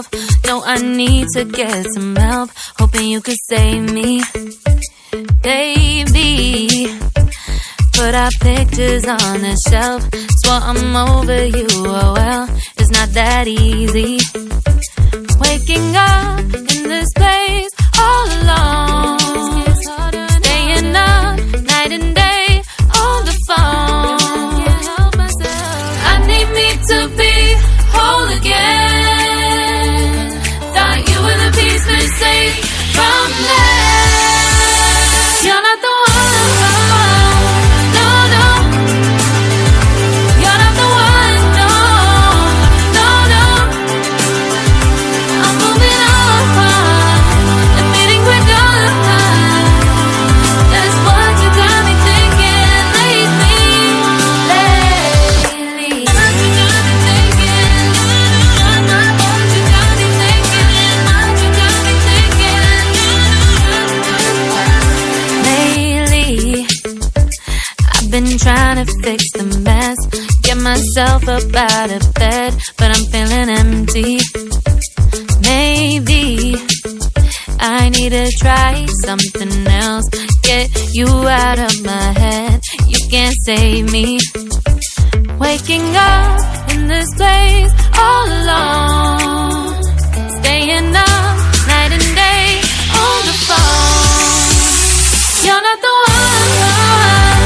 myself. No, I need to get some help. Hoping you could save me, baby. Put our pictures on the shelf. Swore I'm over you, oh well, it's not that easy. Waking up in this place all alone, staying up night and day on the phone. I need me to be whole again. Thought you were the piece missing from there. You're not the one, no, no. You're not the one, no, no, no. I'm moving on, admitting we're done. That's what you got me thinking lately. What you got me thinking. What you got me thinking. What you got me thinking. Lately, I've been trying to fix the mess, get myself up out of bed, but I'm feeling empty. Maybe I need to try something else. Get you out of my head, you can't save me. Waking up in this place all alone, staying up night and day on the phone. You're not the one,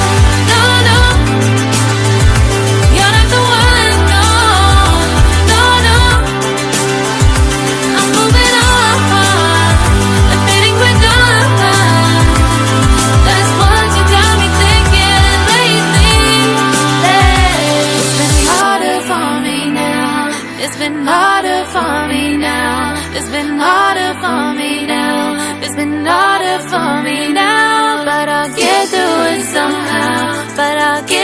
no, no. You're not the one, no, no, no. I'm moving on, admitting we're done. That's what you got me thinking lately. It's been harder for me now. It's been harder for me now. It's been harder for me now. It's been harder for me now. But I'll get through it somehow. But I'll get